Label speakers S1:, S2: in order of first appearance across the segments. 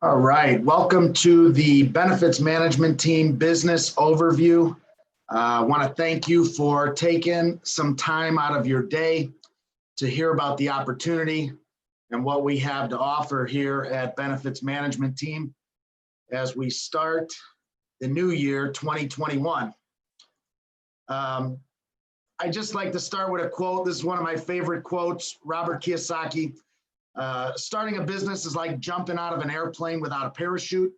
S1: All right, welcome to the Benefits Management Team Business Overview. I want to thank you for taking some time out of your day to hear about the opportunity and what we have to offer here at Benefits Management Team as we start the new year 2021. I just like to start with a quote. This is one of my favorite quotes, Robert Kiyosaki. Starting a business is like jumping out of an airplane without a parachute.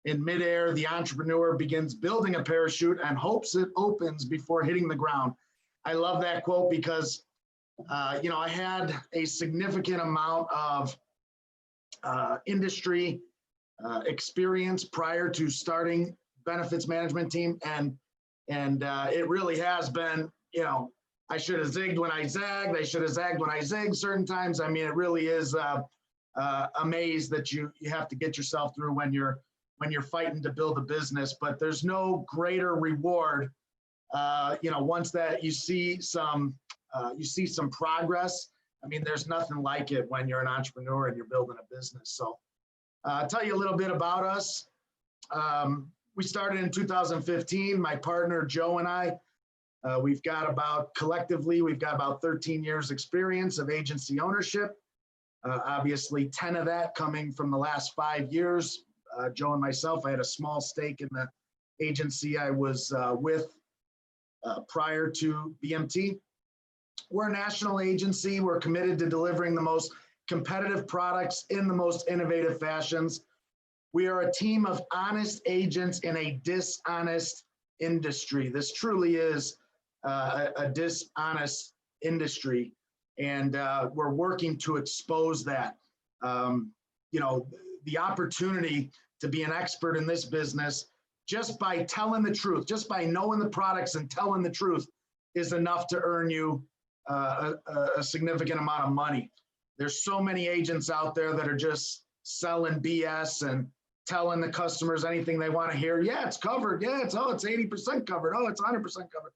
S1: In midair, the entrepreneur begins building a parachute and hopes it opens before hitting the ground. I love that quote because, I had a significant amount of industry experience prior to starting Benefits Management Team, and it really has been, I should have zigged when I zagged. I should have zagged when I zigged certain times. I mean, it really is a maze that you have to get yourself through when you're fighting to build a business. But there's no greater reward, once that you see some progress. I mean, there's nothing like it when you're an entrepreneur and you're building a business. So I'll tell you a little bit about us. We started in 2015. My partner, Joe, and I, we've got about 13 years experience of agency ownership. Obviously 10 of that coming from the last 5 years. Joe and myself, I had a small stake in the agency I was with prior to BMT. We're a national agency. We're committed to delivering the most competitive products in the most innovative fashions. We are a team of honest agents in a dishonest industry. This truly is a dishonest industry, and we're working to expose that. The opportunity to be an expert in this business just by telling the truth, just by knowing the products and telling the truth is enough to earn you a significant amount of money. There's so many agents out there that are just selling BS and telling the customers anything they want to hear. Yeah, it's covered. Yeah, it's 80% covered. Oh, it's 100% covered.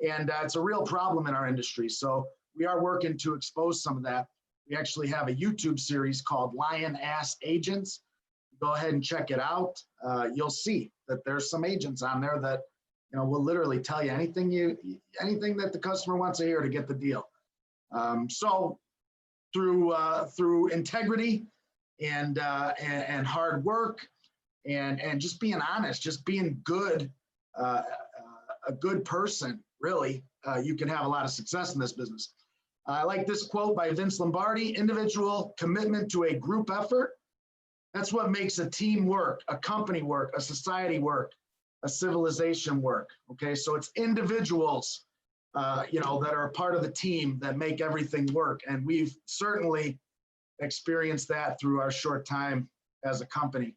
S1: And it's a real problem in our industry. So we are working to expose some of that. We actually have a YouTube series called Lion Ass Agents. Go ahead and check it out. You'll see that there's some agents on there that will literally tell you anything that the customer wants to hear to get the deal. So through integrity and hard work and just being honest, just being good, a good person, really, you can have a lot of success in this business. I like this quote by Vince Lombardi: individual commitment to a group effort. That's what makes a team work, a company work, a society work, a civilization work. Okay, so it's individuals, that are a part of the team that make everything work. And we've certainly experienced that through our short time as a company.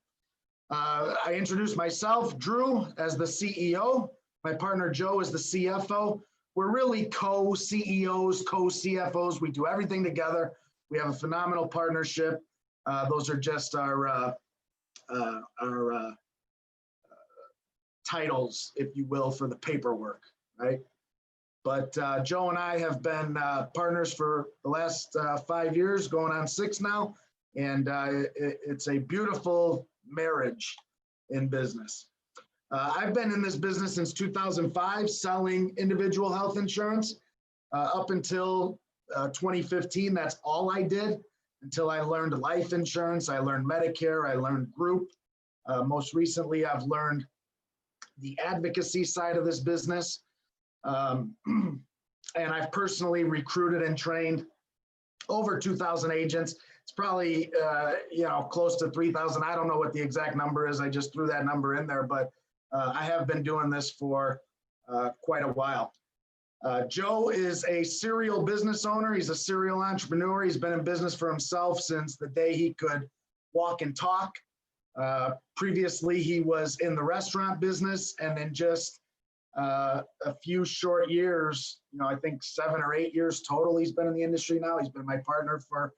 S1: I introduced myself, Drew, as the CEO. My partner, Joe, is the CFO. We're really co-CEOs, co-CFOs. We do everything together. We have a phenomenal partnership. Those are just our titles, if you will, for the paperwork, right? But Joe and I have been partners for the last 5 years, going on 6 now, and it's a beautiful marriage in business. I've been in this business since 2005, selling individual health insurance. Up until 2015, that's all I did until I learned life insurance. I learned Medicare, I learned group. Most recently, I've learned the advocacy side of this business. And I've personally recruited and trained over 2,000 agents. It's probably, close to 3,000. I don't know what the exact number is. I just threw that number in there, but I have been doing this for quite a while. Joe is a serial business owner. He's a serial entrepreneur. He's been in business for himself since the day he could walk and talk. Previously, he was in the restaurant business, and then just a few short years, I think 7 or 8 years total, he's been in the industry now. He's been my partner for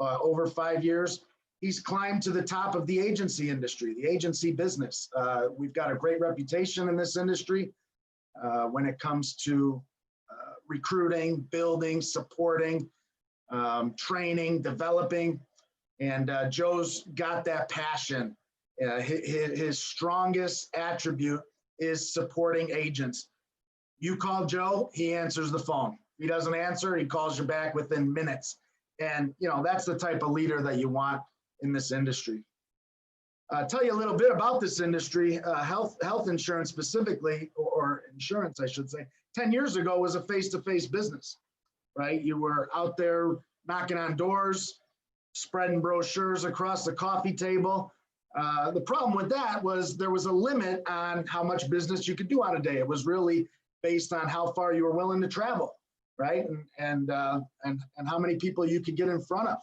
S1: over 5 years. He's climbed to the top of the agency industry, the agency business. We've got a great reputation in this industry when it comes to recruiting, building, supporting, training, developing. And Joe's got that passion. His strongest attribute is supporting agents. You call Joe, he answers the phone. If he doesn't answer, he calls you back within minutes. And that's the type of leader that you want in this industry. I'll tell you a little bit about this industry. Health insurance specifically, or insurance, I should say, 10 years ago was a face-to-face business, right? You were out there knocking on doors, spreading brochures across the coffee table. The problem with that was there was a limit on how much business you could do on a day. It was really based on how far you were willing to travel, right? And how many people you could get in front of,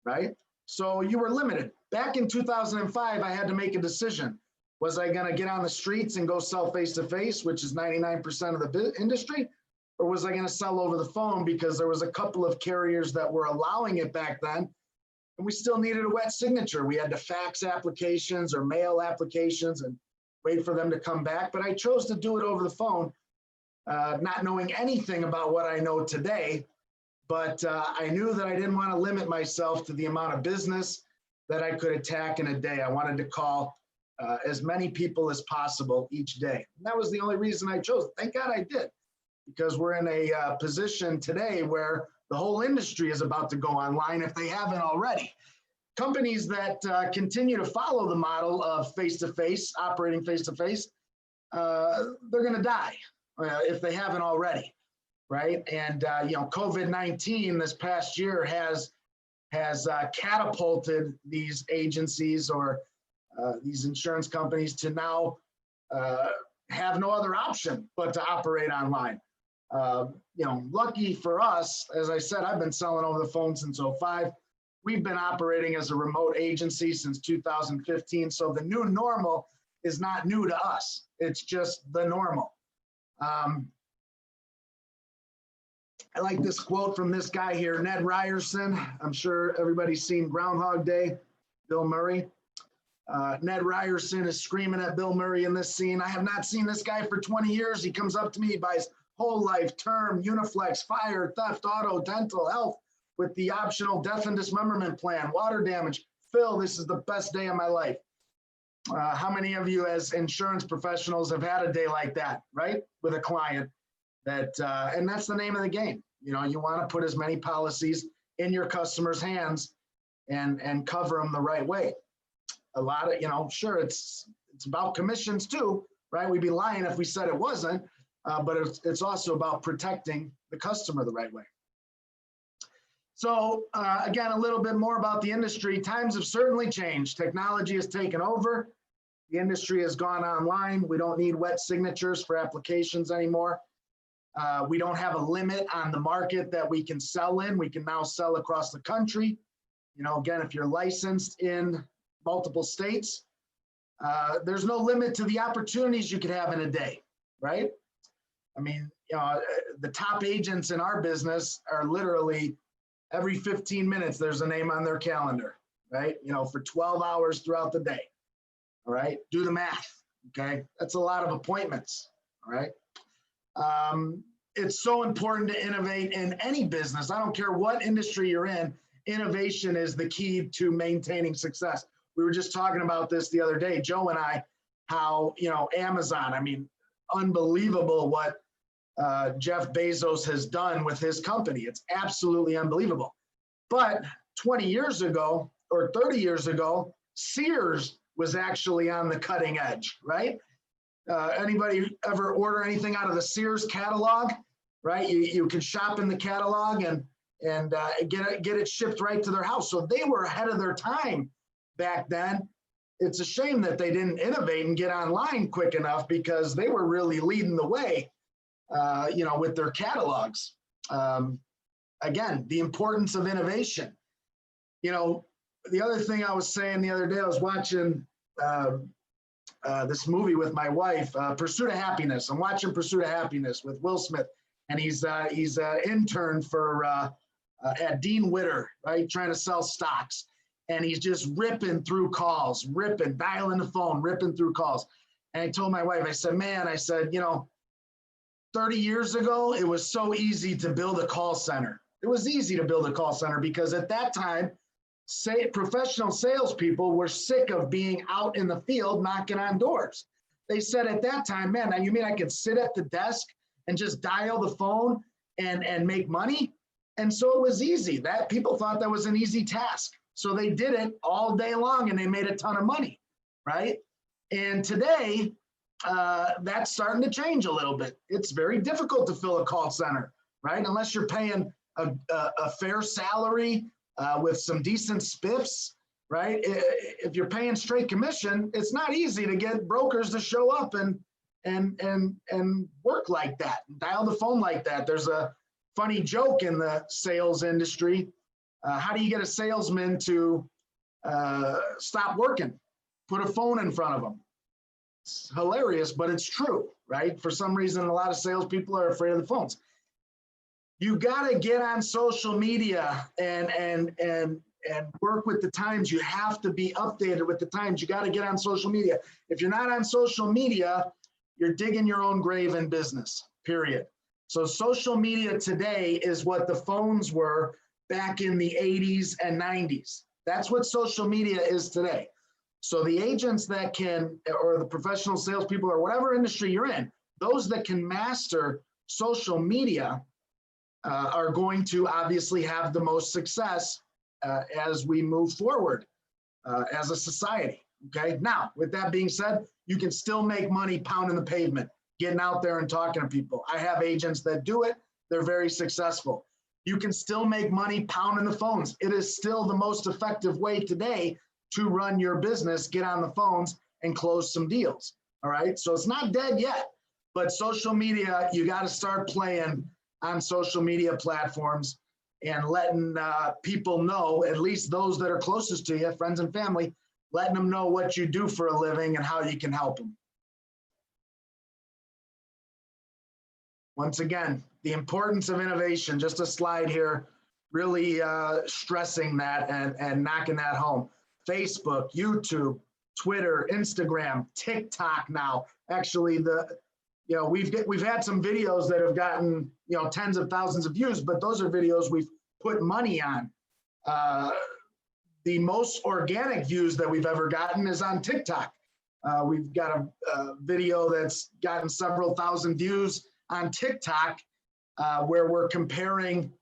S1: right? So you were limited. Back in 2005, I had to make a decision. Was I going to get on the streets and go sell face-to-face, which is 99% of the industry, or was I going to sell over the phone because there was a couple of carriers that were allowing it back then, and we still needed a wet signature. We had to fax applications or mail applications and wait for them to come back, but I chose to do it over the phone, not knowing anything about what I know today, but I knew that I didn't want to limit myself to the amount of business that I could attack in a day. I wanted to call as many people as possible each day. And that was the only reason I chose it. Thank God I did, because we're in a position today where the whole industry is about to go online if they haven't already. Companies that continue to follow the model of face-to-face, operating face-to-face, they're going to die if they haven't already, right? And COVID-19 this past year has catapulted these agencies or these insurance companies to now have no other option but to operate online. Lucky for us, as I said, I've been selling over the phone since 2005. We've been operating as a remote agency since 2015. So the new normal is not new to us. It's just the normal. I like this quote from this guy here, Ned Ryerson. I'm sure everybody's seen Groundhog Day, Bill Murray. Ned Ryerson is screaming at Bill Murray in this scene. I have not seen this guy for 20 years. He comes up to me, he buys whole life, term, Uniflex, fire, theft, auto, dental, health with the optional death and dismemberment plan, water damage. Phil, this is the best day of my life. How many of you as insurance professionals have had a day like that, right? With a client that, and that's the name of the game. You want to put as many policies in your customers' hands and cover them the right way. A lot of, sure, it's about commissions too, right? We'd be lying if we said it wasn't, but it's also about protecting the customer the right way. So again, a little bit more about the industry. Times have certainly changed. Technology has taken over. The industry has gone online. We don't need wet signatures for applications anymore. We don't have a limit on the market that we can sell in. We can now sell across the country. Again, if you're licensed in multiple states, there's no limit to the opportunities you could have in a day, right? I mean, the top agents in our business are literally every 15 minutes, there's a name on their calendar, right? For 12 hours throughout the day, all right? Do the math, okay? That's a lot of appointments, all right? It's so important to innovate in any business. I don't care what industry you're in, innovation is the key to maintaining success. We were just talking about this the other day, Joe and I, how, Amazon, I mean, unbelievable what Jeff Bezos has done with his company. It's absolutely unbelievable. But 20 years ago or 30 years ago, Sears was actually on the cutting edge, right? Anybody ever order anything out of the Sears catalog, right? You can shop in the catalog and get it shipped right to their house. So they were ahead of their time back then. It's a shame that they didn't innovate and get online quick enough, because they were really leading the way, with their catalogs. Again, the importance of innovation. The other thing I was saying the other day, I was watching this movie with my wife, Pursuit of Happiness. I'm watching Pursuit of Happiness with Will Smith, and he's an intern for at Dean Witter, right, trying to sell stocks. And he's just ripping through calls, dialing the phone, ripping through calls. And I told my wife, I said, 30 years ago, it was so easy to build a call center. It was easy to build a call center because at that time, professional salespeople were sick of being out in the field knocking on doors. They said at that time, man, now you mean I could sit at the desk and just dial the phone and make money? And so it was easy. That people thought that was an easy task. So they did it all day long and they made a ton of money, right? And today, that's starting to change a little bit. It's very difficult to fill a call center, right? Unless you're paying a fair salary with some decent spiffs, right? If you're paying straight commission, it's not easy to get brokers to show up and work like that, dial the phone like that. There's a funny joke in the sales industry. How do you get a salesman to stop working? Put a phone in front of them. It's hilarious, but it's true, right? For some reason, a lot of salespeople are afraid of the phones. You got to get on social media and work with the times. You have to be updated with the times. You got to get on social media. If you're not on social media, you're digging your own grave in business, period. So social media today is what the phones were back in the 80s and 90s. That's what social media is today. So the agents that can, or the professional salespeople or whatever industry you're in, those that can master social media are going to obviously have the most success as we move forward as a society. Okay. Now, with that being said, you can still make money pounding the pavement, getting out there and talking to people. I have agents that do it. They're very successful. You can still make money pounding the phones. It is still the most effective way today to run your business, get on the phones and close some deals. All right. So it's not dead yet, but social media, you got to start playing on social media platforms and letting people know, at least those that are closest to you, friends and family, letting them know what you do for a living and how you can help them. Once again, the importance of innovation, just a slide here, really stressing that and knocking that home. Facebook, YouTube, Twitter, Instagram, TikTok now. Actually, we've had some videos that have gotten tens of thousands of views, but those are videos we've put money on. The most organic views that we've ever gotten is on TikTok. We've got a video that's gotten several thousand views on TikTok where we're comparing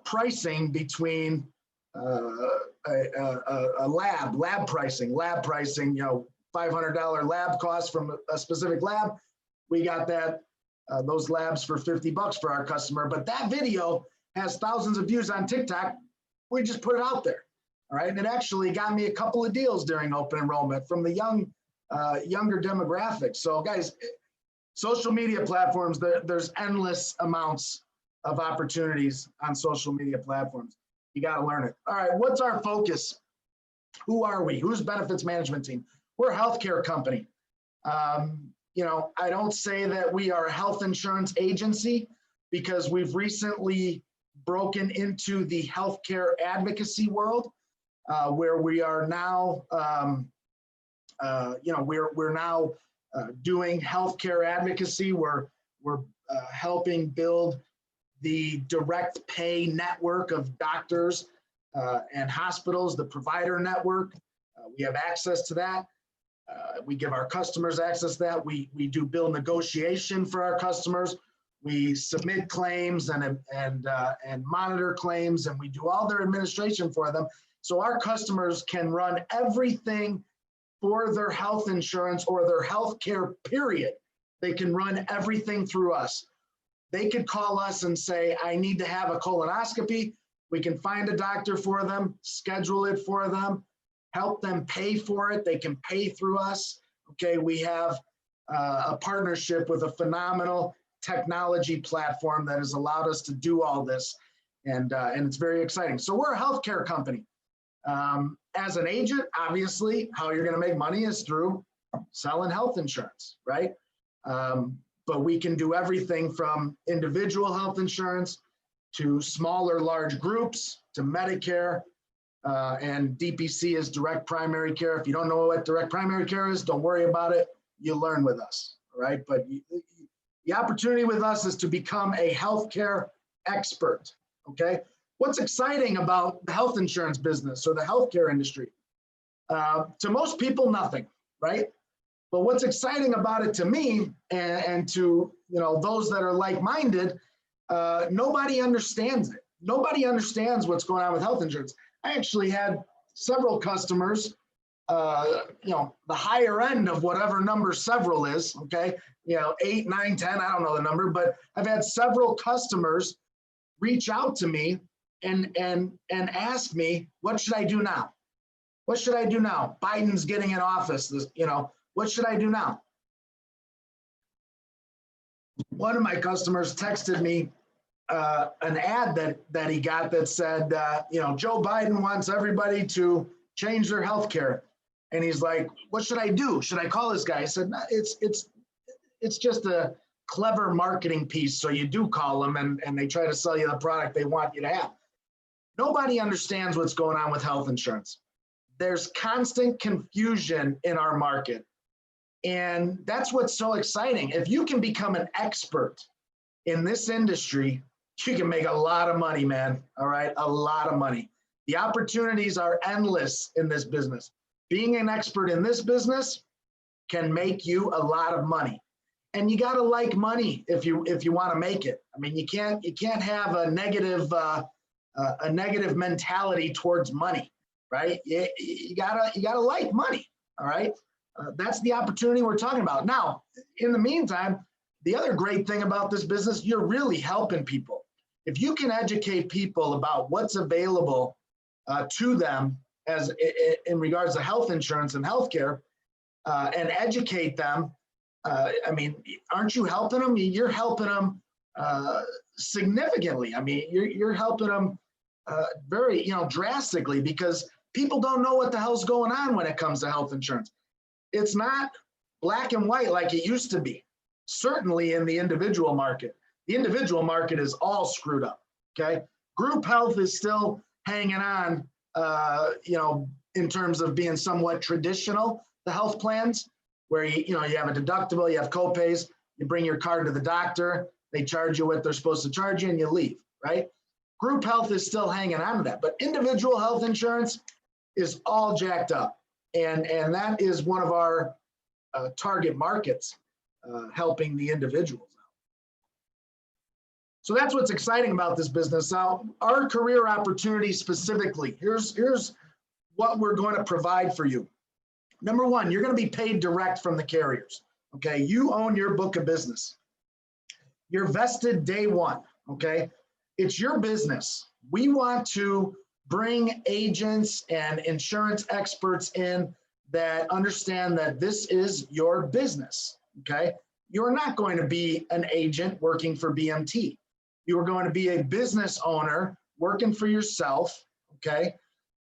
S1: pricing between a lab pricing, $500 lab cost from a specific lab. We got that, those labs for $50 for our customer, but that video has thousands of views on TikTok. We just put it out there. All right. And it actually got me a couple of deals during open enrollment from the younger demographics. So guys, social media platforms, there's endless amounts of opportunities on social media platforms. You got to learn it. All right. What's our focus? Who are we? Who's benefits management team? We're a healthcare company. I don't say that we are a health insurance agency because we've recently broken into the healthcare advocacy world where we are now, we're now doing healthcare advocacy. We're helping build the direct pay network of doctors and hospitals, the provider network. We have access to that. We give our customers access to that. We do bill negotiation for our customers. We submit claims and monitor claims, and we do all their administration for them. So our customers can run everything for their health insurance or their health care, period. They can run everything through us. They could call us and say, I need to have a colonoscopy. We can find a doctor for them, schedule it for them, help them pay for it. They can pay through us. Okay, we have a partnership with a phenomenal technology platform that has allowed us to do all this, and it's very exciting. So we're a healthcare company. As an agent, obviously, how you're going to make money is through selling health insurance, right? But we can do everything from individual health insurance to smaller, large groups to Medicare, and DPC is direct primary care. If you don't know what direct primary care is, don't worry about it. You learn with us, right? But the opportunity with us is to become a healthcare expert, okay? What's exciting about the health insurance business or the healthcare industry? To most people, nothing, right? But what's exciting about it to me and to those that are like-minded, nobody understands it. Nobody understands what's going on with health insurance. I actually had several customers, the higher end of whatever number several is, okay? 8, 9, 10, I don't know the number, but I've had several customers reach out to me and ask me, what should I do now? What should I do now? Biden's getting in office, what should I do now? One of my customers texted me an ad that he got that said, Joe Biden wants everybody to change their health care. And he's like, what should I do? Should I call this guy? I said, no, it's just a clever marketing piece. So you do call them and they try to sell you the product they want you to have. Nobody understands what's going on with health insurance. There's constant confusion in our market. And that's what's so exciting. If you can become an expert in this industry, you can make a lot of money, man. All right, a lot of money. The opportunities are endless in this business. Being an expert in this business can make you a lot of money. And you got to like money if you want to make it. I mean, you can't have a negative mentality towards money, right? You gotta like money. All right, that's the opportunity we're talking about. Now, in the meantime, the other great thing about this business, you're really helping people. If you can educate people about what's available to them as in regards to health insurance and healthcare, and educate them, I mean, aren't you helping them? You're helping them significantly. I mean, you're helping them very, drastically, because people don't know what the hell's going on when it comes to health insurance. It's not black and white like it used to be. Certainly in the individual market. The individual market is all screwed up, okay? Group health is still hanging on, in terms of being somewhat traditional, the health plans, where you have a deductible, you have copays, you bring your card to the doctor, they charge you what they're supposed to charge you and you leave, right? Group health is still hanging on to that, but individual health insurance is all jacked up. And that is one of our target markets, helping the individuals out. So that's what's exciting about this business. Now, our career opportunity specifically, here's what we're going to provide for you. Number one, you're going to be paid direct from the carriers. Okay, you own your book of business. You're vested day one. Okay, it's your business. We want to bring agents and insurance experts in that understand that this is your business. Okay, you're not going to be an agent working for BMT. You are going to be a business owner working for yourself. Okay,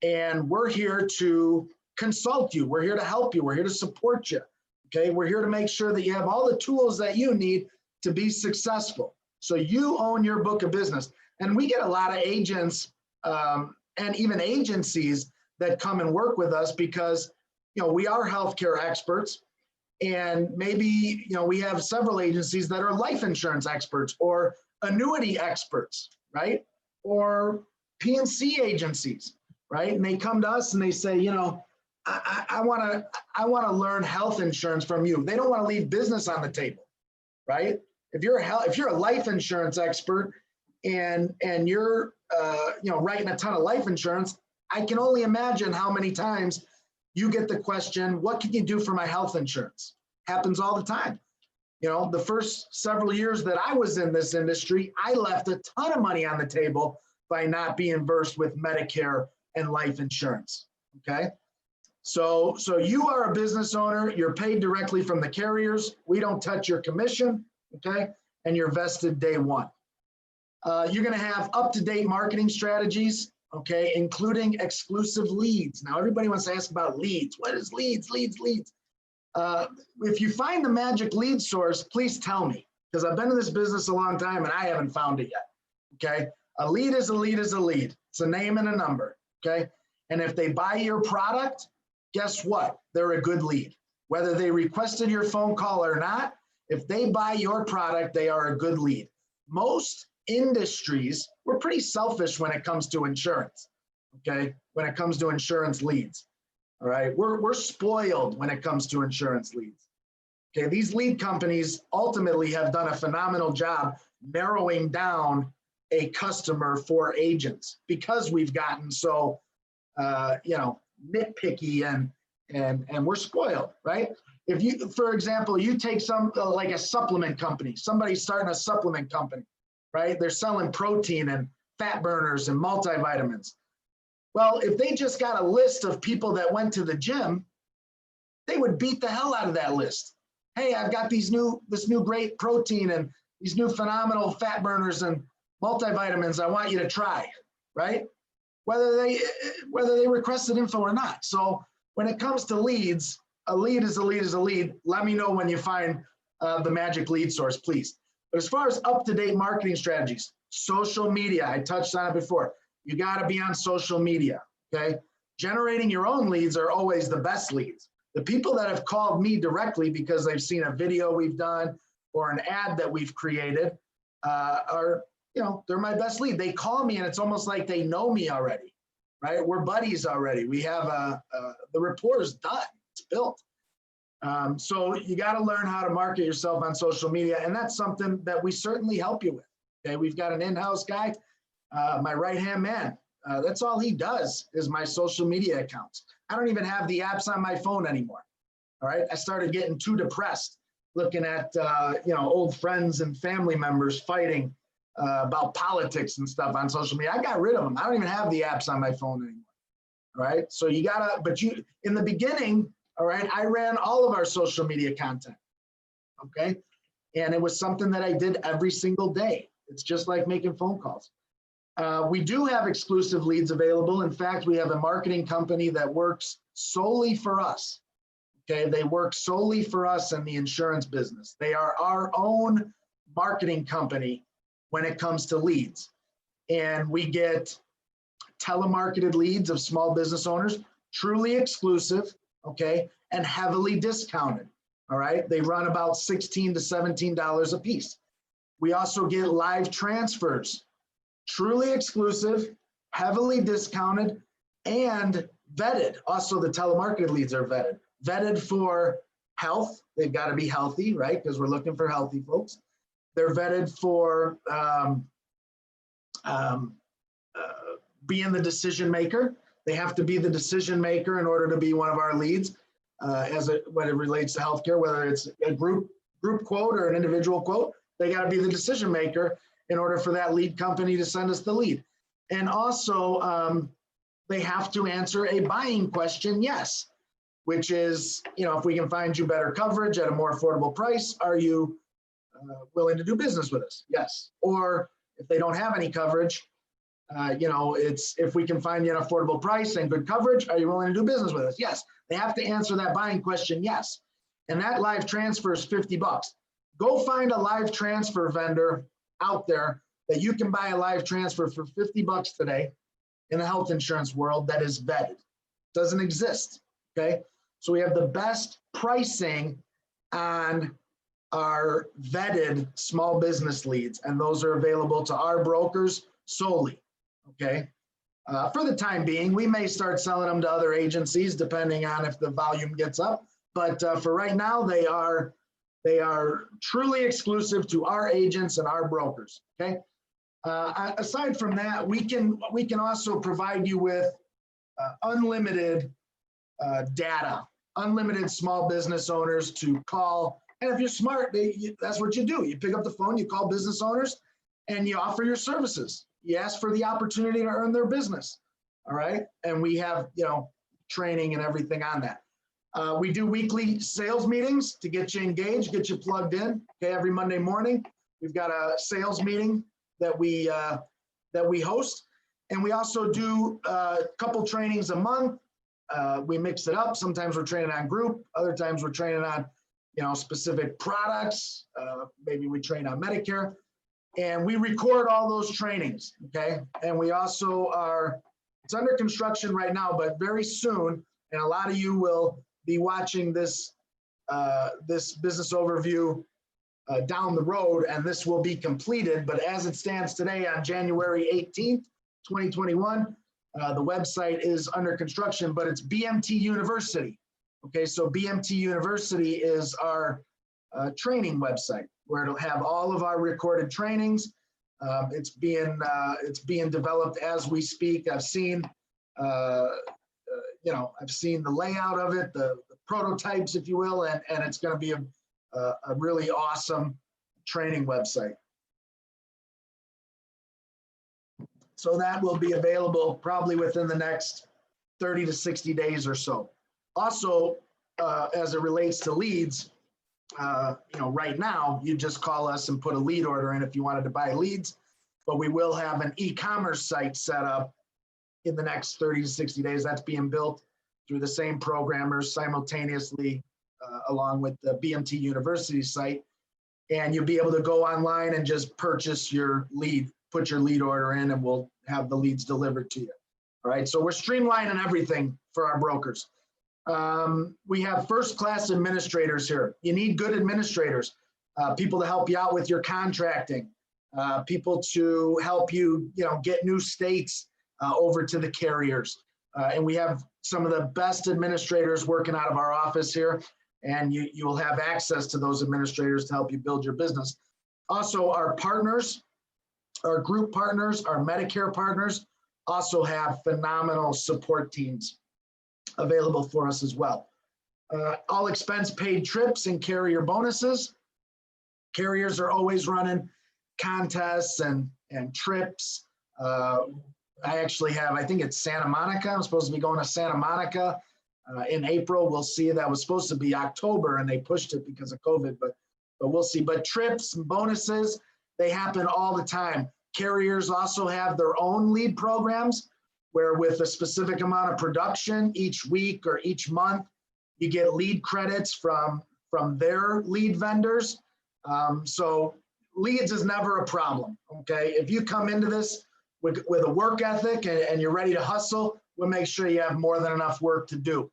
S1: and we're here to consult you. We're here to help you. We're here to support you. Okay, we're here to make sure that you have all the tools that you need to be successful. So you own your book of business. And we get a lot of agents and even agencies that come and work with us because, we are healthcare experts. And maybe, we have several agencies that are life insurance experts or annuity experts, right? Or P&C agencies, right? And they come to us and they say, I want to learn health insurance from you. They don't want to leave business on the table, right? If you're a life insurance expert and you're writing a ton of life insurance, I can only imagine how many times you get the question, what can you do for my health insurance? Happens all the time. The first several years that I was in this industry, I left a ton of money on the table by not being versed with Medicare and life insurance, okay? So you are a business owner, you're paid directly from the carriers, we don't touch your commission, okay? And you're vested day one. You're gonna have up-to-date marketing strategies, okay, including exclusive leads. Now, everybody wants to ask about leads. What is leads? If you find the magic lead source, please tell me, because I've been in this business a long time and I haven't found it yet, okay? A lead is a lead is a lead. It's a name and a number, okay? And if they buy your product, guess what? They're a good lead. Whether they requested your phone call or not, if they buy your product, they are a good lead. Most industries, we're pretty selfish when it comes to insurance, okay? When it comes to insurance leads, all right? We're spoiled when it comes to insurance leads. Okay, these lead companies ultimately have done a phenomenal job narrowing down a customer for agents because we've gotten so, nitpicky and we're spoiled, right? If you, for example, you take some like a supplement company, somebody's starting a supplement company, right? They're selling protein and fat burners and multivitamins. Well, if they just got a list of people that went to the gym, they would beat the hell out of that list. Hey, I've got this new great protein and these new phenomenal fat burners and multivitamins I want you to try, right? Whether they requested info or not. So when it comes to leads, a lead is a lead is a lead. Let me know when you find the magic lead source, please. But as far as up-to-date marketing strategies, social media, I touched on it before. You got to be on social media, okay? Generating your own leads are always the best leads. The people that have called me directly because they've seen a video we've done or an ad that we've created are, they're my best lead. They call me and it's almost like they know me already, right? We're buddies already. We have the rapport is done, it's built. So you got to learn how to market yourself on social media. And that's something that we certainly help you with. Okay, we've got an in-house guy, my right-hand man. That's all he does is my social media accounts. I don't even have the apps on my phone anymore. All right. I started getting too depressed looking at, old friends and family members fighting about politics and stuff on social media. I got rid of them. I don't even have the apps on my phone anymore. All right. So you gotta, in the beginning, all right, I ran all of our social media content. Okay. And it was something that I did every single day. It's just like making phone calls. We do have exclusive leads available. In fact, we have a marketing company that works solely for us. Okay, they work solely for us in the insurance business. They are our own marketing company when it comes to leads. And we get telemarketed leads of small business owners, truly exclusive, okay, and heavily discounted. All right, they run about $16 to $17 a piece. We also get live transfers. Truly exclusive, heavily discounted, and vetted. Also, the telemarketed leads are vetted. Vetted for health. They've got to be healthy, right? Because we're looking for healthy folks. They're vetted for being the decision maker. They have to be the decision maker in order to be one of our leads when it relates to healthcare, whether it's a group quote or an individual quote. They got to be the decision maker in order for that lead company to send us the lead. And also, they have to answer a buying question, yes, which is, if we can find you better coverage at a more affordable price, are you willing to do business with us? Yes. Or if they don't have any coverage, it's if we can find you an affordable price and good coverage, are you willing to do business with us? Yes. They have to answer that buying question, yes. And that live transfer is $50. Go find a live transfer vendor out there that you can buy a live transfer for $50 today in the health insurance world that is vetted. Doesn't exist, okay? So we have the best pricing on our vetted small business leads, and those are available to our brokers solely, okay? For the time being, we may start selling them to other agencies depending on if the volume gets up, but for right now, they are truly exclusive to our agents and our brokers, okay? Aside from that, we can also provide you with unlimited data, unlimited small business owners to call. And if you're smart, that's what you do. You pick up the phone, you call business owners, and you offer your services. You ask for the opportunity to earn their business, all right? And we have, training and everything on that. We do weekly sales meetings to get you engaged, get you plugged in. Okay, every Monday morning, we've got a sales meeting that we host, and we also do a couple trainings a month. We mix it up. Sometimes we're training on group. Other times we're training on, specific products. Maybe we train on Medicare, and we record all those trainings. Okay, and we also it's under construction right now, but very soon, and a lot of you will be watching this business overview down the road, and this will be completed. But as it stands today on January 18th, 2021, the website is under construction, but it's BMT University. Okay, so BMT University is our training website where it'll have all of our recorded trainings. It's being developed as we speak. I've seen, I've seen the layout of it, the prototypes, if you will, and it's going to be a really awesome training website. So that will be available probably within the next 30 to 60 days or so. Also, as it relates to leads, right now, you just call us and put a lead order in if you wanted to buy leads, but we will have an e-commerce site set up in the next 30 to 60 days. That's being built through the same programmers simultaneously along with the BMT University site. And you'll be able to go online and just purchase your lead, put your lead order in, and we'll have the leads delivered to you. All right, so we're streamlining everything for our brokers. We have first-class administrators here. You need good administrators, people to help you out with your contracting, people to help you, get new states over to the carriers. And we have some of the best administrators working out of our office here, and you will have access to those administrators to help you build your business. Also, our partners, our group partners, our Medicare partners also have phenomenal support teams available for us as well. All expense paid trips and carrier bonuses. Carriers are always running contests and trips. I actually have, I think it's Santa Monica. I'm supposed to be going to Santa Monica in April. We'll see. That was supposed to be October and they pushed it because of COVID, but we'll see. But trips and bonuses, they happen all the time. Carriers also have their own lead programs where with a specific amount of production each week or each month, you get lead credits from their lead vendors. So leads is never a problem, okay? If you come into this with a work ethic and you're ready to hustle, we'll make sure you have more than enough work to do.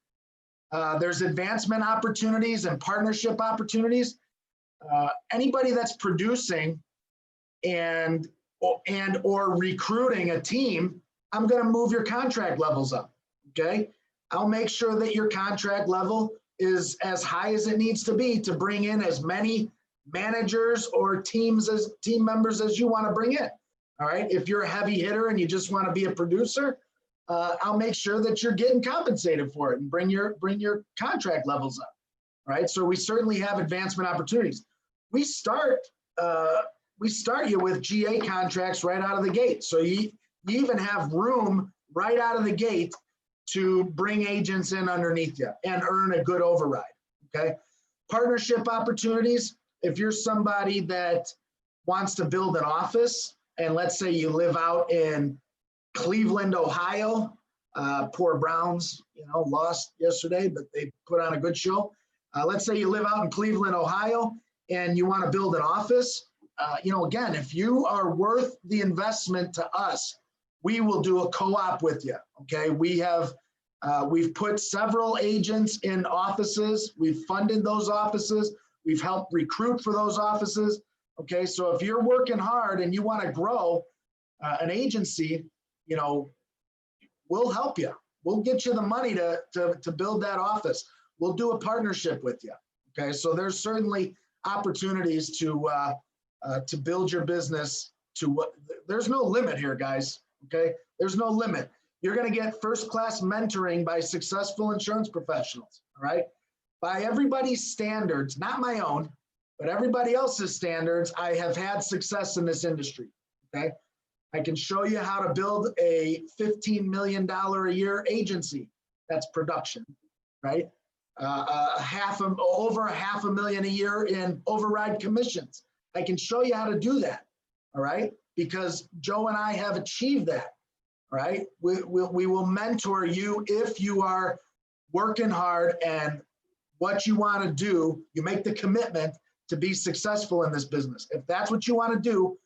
S1: There's advancement opportunities and partnership opportunities. Anybody that's producing and or recruiting a team, I'm going to move your contract levels up, okay? I'll make sure that your contract level is as high as it needs to be to bring in as many managers or team members as you want to bring in, all right? If you're a heavy hitter and you just want to be a producer, I'll make sure that you're getting compensated for it and bring your contract levels up, all right? So we certainly have advancement opportunities. We start you with GA contracts right out of the gate. So you even have room right out of the gate to bring agents in underneath you and earn a good override, okay? Partnership opportunities, if you're somebody that wants to build an office, and let's say you live out in Cleveland, Ohio, poor Browns, lost yesterday, but they put on a good show. Let's say you live out in Cleveland, Ohio, and you want to build an office. Again, if you are worth the investment to us, we will do a co-op with you, okay? We've put several agents in offices. We've funded those offices. We've helped recruit for those offices, okay? So if you're working hard and you want to grow an agency, we'll help you. We'll get you the money to build that office. We'll do a partnership with you, okay? So there's certainly opportunities to build your business there's no limit here, guys, okay? There's no limit. You're going to get first-class mentoring by successful insurance professionals, all right? By everybody's standards, not my own, but everybody else's standards, I have had success in this industry, okay? I can show you how to build a $15 million a year agency. That's production, right? Over $500,000 a year in override commissions. I can show you how to do that, all right? Because Joe and I have achieved that, all right? We will mentor you if you are working hard and what you want to do, you make the commitment to be successful in this business. If that's what you want to do,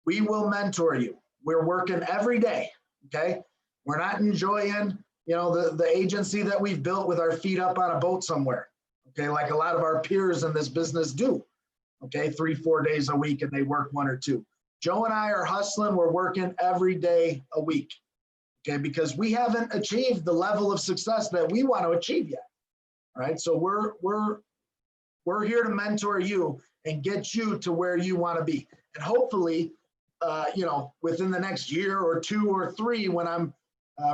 S1: we will mentor you. We're working every day, okay? We're not enjoying, the agency that we've built with our feet up on a boat somewhere, okay? Like a lot of our peers in this business do, okay, 3-4 days a week, and they work 1 or 2. Joe and I are hustling. We're working every day a week, okay, because we haven't achieved the level of success that we want to achieve yet. All right, so we're here to mentor you and get you to where you want to be, and hopefully, within the next year or 2 or 3, when I'm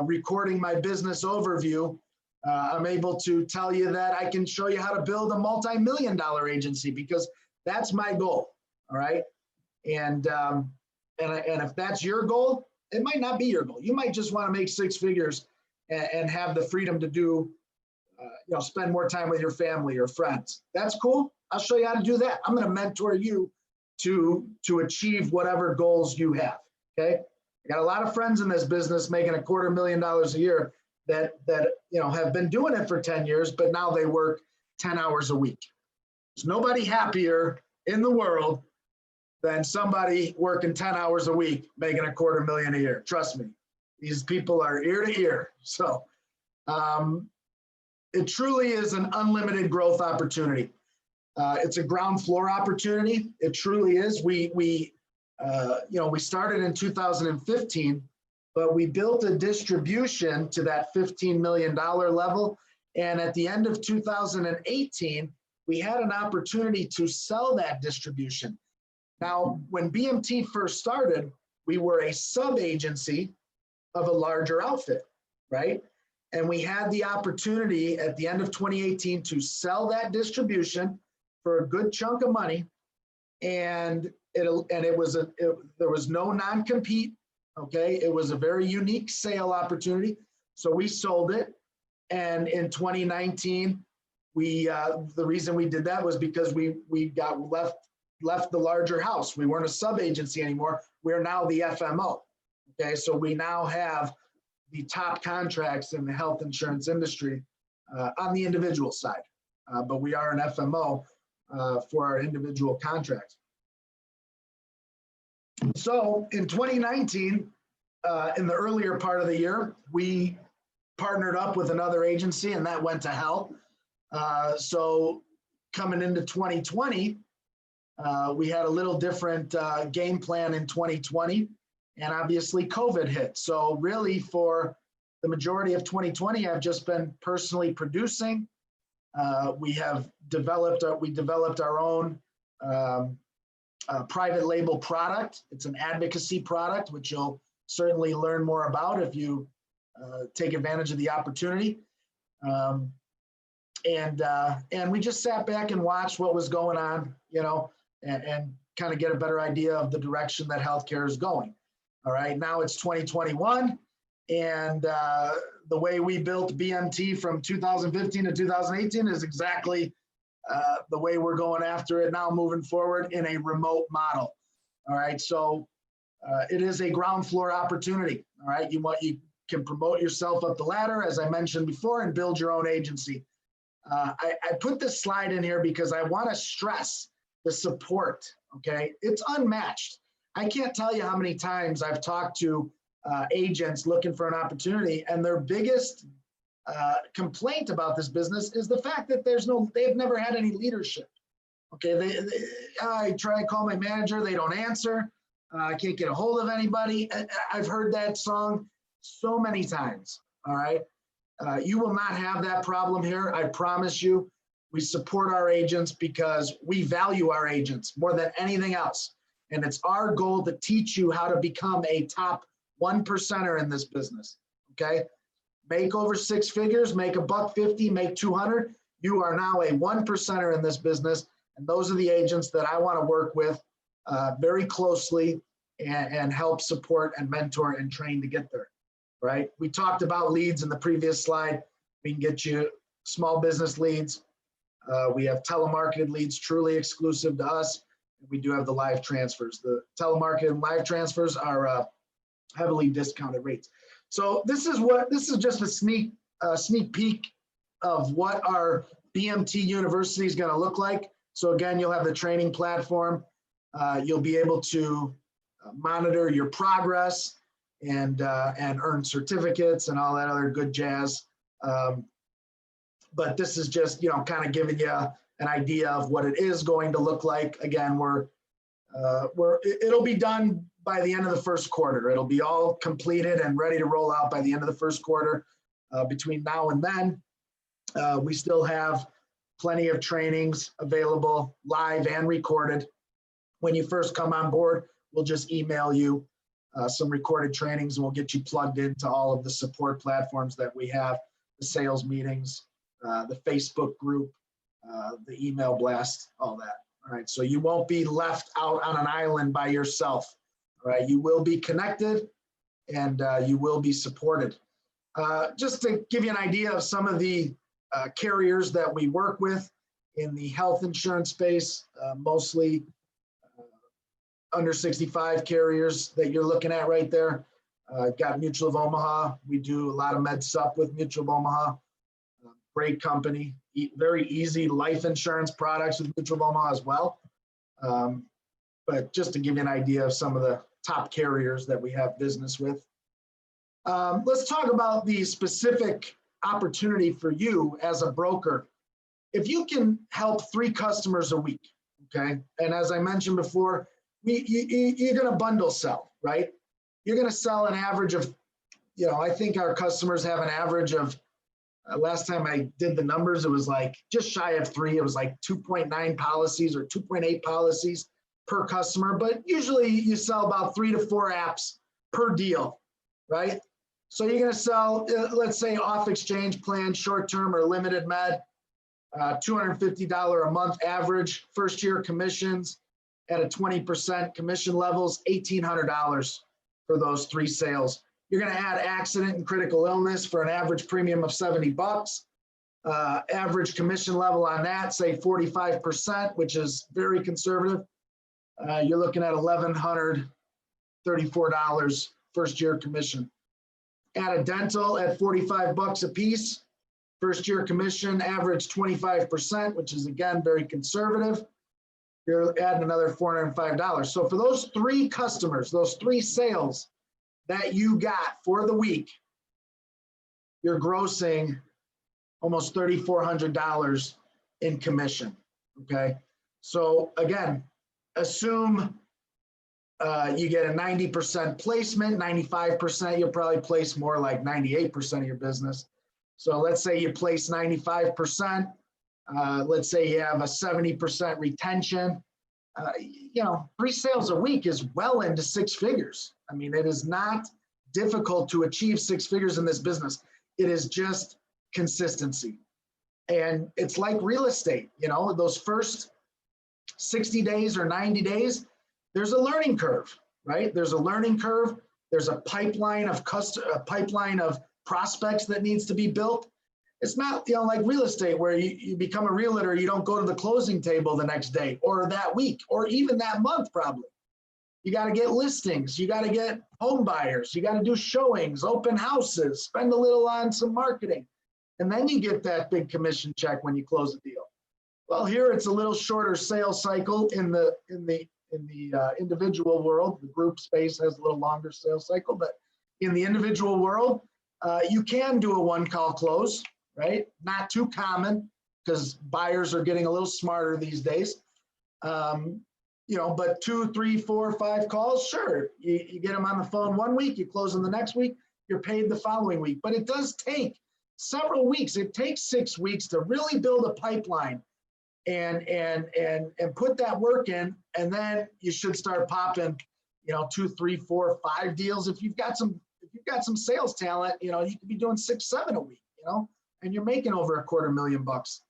S1: recording my business overview, I'm able to tell you that I can show you how to build a multi-million-dollar agency, because that's my goal. All right. And if that's your goal, it might not be your goal. You might just want to make 6 figures and have the freedom to do, spend more time with your family or friends. That's cool. I'll show you how to do that. I'm going to mentor you to achieve whatever goals you have. Okay. I got a lot of friends in this business making $250,000 a year that have been doing it for 10 years, but now they work 10 hours a week. There's nobody happier in the world than somebody working 10 hours a week making $250,000 a year. Trust me, these people are ear to ear. So it truly is an unlimited growth opportunity. It's a ground floor opportunity. It truly is. We started in 2015, but we built a distribution to that $15 million level. And at the end of 2018, we had an opportunity to sell that distribution. Now, when BMT first started, we were a sub-agency of a larger outfit, right? And we had the opportunity at the end of 2018 to sell that distribution for a good chunk of money. And there was no non-compete, okay? It was a very unique sale opportunity. So we sold it. And in 2019, the reason we did that was because we got left the larger house. We weren't a sub-agency anymore. We're now the FMO, okay? So we now have the top contracts in the health insurance industry on the individual side, but we are an FMO for our individual contracts. So in 2019, in the earlier part of the year, we partnered up with another agency, and that went to hell. So coming into 2020, we had a little different game plan in 2020, and obviously COVID hit. So really for the majority of 2020, I've just been personally producing. We developed our own private label product. It's an advocacy product, which you'll certainly learn more about if you take advantage of the opportunity. And we just sat back and watched what was going on, and kind of get a better idea of the direction that healthcare is going. All right, now it's 2021, and the way we built BMT from 2015 to 2018 is exactly the way we're going after it now moving forward in a remote model. All right, so it is a ground floor opportunity. All right, you can promote yourself up the ladder, as I mentioned before, and build your own agency. I put this slide in here because I want to stress the support, okay? It's unmatched. I can't tell you how many times I've talked to agents looking for an opportunity, and their biggest complaint about this business is the fact that they've never had any leadership. Okay, I try to call my manager, they don't answer. I can't get a hold of anybody. I've heard that song so many times, all right? You will not have that problem here, I promise you. We support our agents because we value our agents more than anything else. And it's our goal to teach you how to become a top 1%er in this business, okay? Make over 6 figures, make $150, make 200. You are now a 1%er in this business. And those are the agents that I want to work with very closely and help support and mentor and train to get there, right? We talked about leads in the previous slide. We can get you small business leads. We have telemarketed leads truly exclusive to us. We do have the live transfers. The telemarketed and live transfers are heavily discounted rates. So this is just a sneak peek of what our BMT University is going to look like. So again, you'll have the training platform. You'll be able to monitor your progress and earn certificates and all that other good jazz. But this is just, kind of giving you an idea of what it is going to look like. Again, it'll be done by the end of the first quarter. It'll be all completed and ready to roll out by the end of the first quarter. Between now and then, we still have plenty of trainings available, live and recorded. When you first come on board, we'll just email you some recorded trainings, and we'll get you plugged into all of the support platforms that we have, the sales meetings, the Facebook group, the email blast, all that. All right, so you won't be left out on an island by yourself. All right, you will be connected, and you will be supported. Just to give you an idea of some of the carriers that we work with in the health insurance space, mostly under 65 carriers that you're looking at right there. Got Mutual of Omaha. We do a lot of med sup with Mutual of Omaha. Great company. Very easy life insurance products with Mutual of Omaha as well. But just to give you an idea of some of the top carriers that we have business with. Let's talk about the specific opportunity for you as a broker. If you can help 3 customers a week, okay? And as I mentioned before, you're going to bundle sell, right? You're going to sell an average of, I think our customers have an average of, last time I did the numbers, it was like just shy of 3. It was like 2.9 policies or 2.8 policies per customer. But usually you sell about 3 to 4 apps per deal, right? So you're going to sell, let's say, off exchange plan, short-term or limited med, $250 a month average, first year commissions at a 20% commission levels, $1,800 for those 3 sales. You're going to add accident and critical illness for an average premium of $70. Average commission level on that, say 45%, which is very conservative. You're looking at $1,134 first year commission. Add a dental at $45 a piece. First year commission, average 25%, which is again very conservative. You're adding another $405. So for those 3 customers, those 3 sales that you got for the week, you're grossing almost $3,400 in commission, okay? So again, assume you get a 90% placement, 95%, you'll probably place more like 98% of your business. So let's say you place 95%, let's say you have a 70% retention. 3 sales a week is well into 6 figures. I mean, it is not difficult to achieve 6 figures in this business. It is just consistency. And it's like real estate, those first 60 days or 90 days, there's a learning curve, right? There's a learning curve. There's a pipeline of prospects that needs to be built. It's not, like real estate where you become a realtor, you don't go to the closing table the next day or that week or even that month probably. You got to get listings. You got to get home buyers. You got to do showings, open houses, spend a little on some marketing. And then you get that big commission check when you close a deal. Well, here it's a little shorter sales cycle in the individual world. The group space has a little longer sales cycle, but in the individual world, you can do a 1-call close, right? Not too common because buyers are getting a little smarter these days. But 2, 3, 4, 5 calls, sure. You get them on the phone one week, you close them the next week, you're paid the following week. But it does take several weeks. It takes 6 weeks to really build a pipeline and put that work in, and then you should start popping, 2, 3, 4, 5 deals. If you've got some sales talent, you could be doing 6, 7 a week, and you're making over $250,000.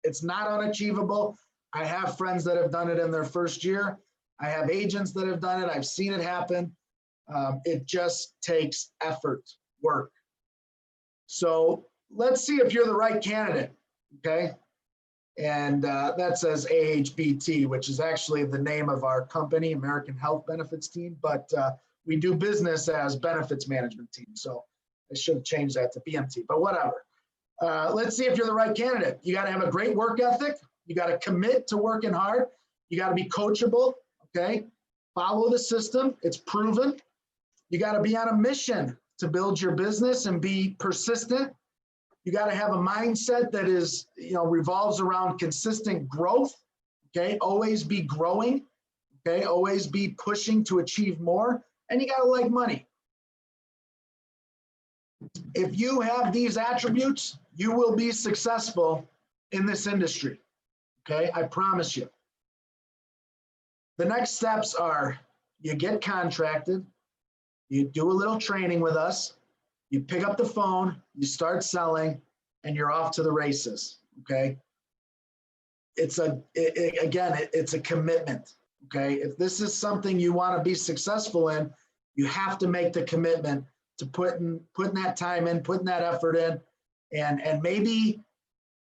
S1: It's not unachievable. I have friends that have done it in their first year. I have agents that have done it. I've seen it happen. It just takes effort, work. So let's see if you're the right candidate, okay? And that says AHBT, which is actually the name of our company, American Health Benefits Team, but we do business as Benefits Management Team. So I should have changed that to BMT, but whatever. Let's see if you're the right candidate. You got to have a great work ethic. You got to commit to working hard. You got to be coachable, okay? Follow the system. It's proven. You got to be on a mission to build your business and be persistent. You got to have a mindset that is, revolves around consistent growth. Okay. Always be growing. Okay. Always be pushing to achieve more. And you got to like money. If you have these attributes, you will be successful in this industry. Okay. I promise you. The next steps are you get contracted, you do a little training with us, you pick up the phone, you start selling, and you're off to the races. Okay. It's a commitment. Okay. If this is something you want to be successful in, you have to make the commitment to putting that time in, putting that effort in, and maybe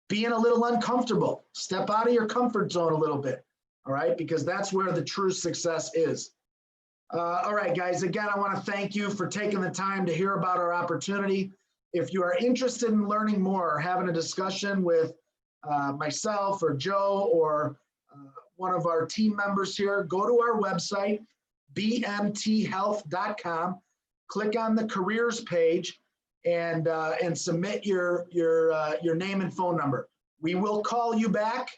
S1: being a little uncomfortable. Step out of your comfort zone a little bit. All right. Because that's where the true success is. All right, guys. Again, I want to thank you for taking the time to hear about our opportunity. If you are interested in learning more or having a discussion with myself or Joe or one of our team members here, go to our website, bmthealth.com, click on the careers page, and submit your name and phone number. We will call you back.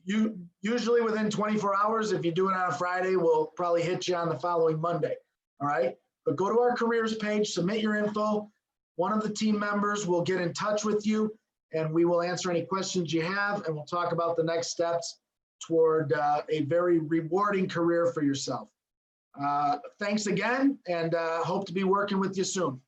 S1: You usually within 24 hours. If you do it on a Friday, we'll probably hit you on the following Monday. All right. But go to our careers page, submit your info. One of the team members will get in touch with you, and we will answer any questions you have, and we'll talk about the next steps toward a very rewarding career for yourself. Thanks again, and hope to be working with you soon.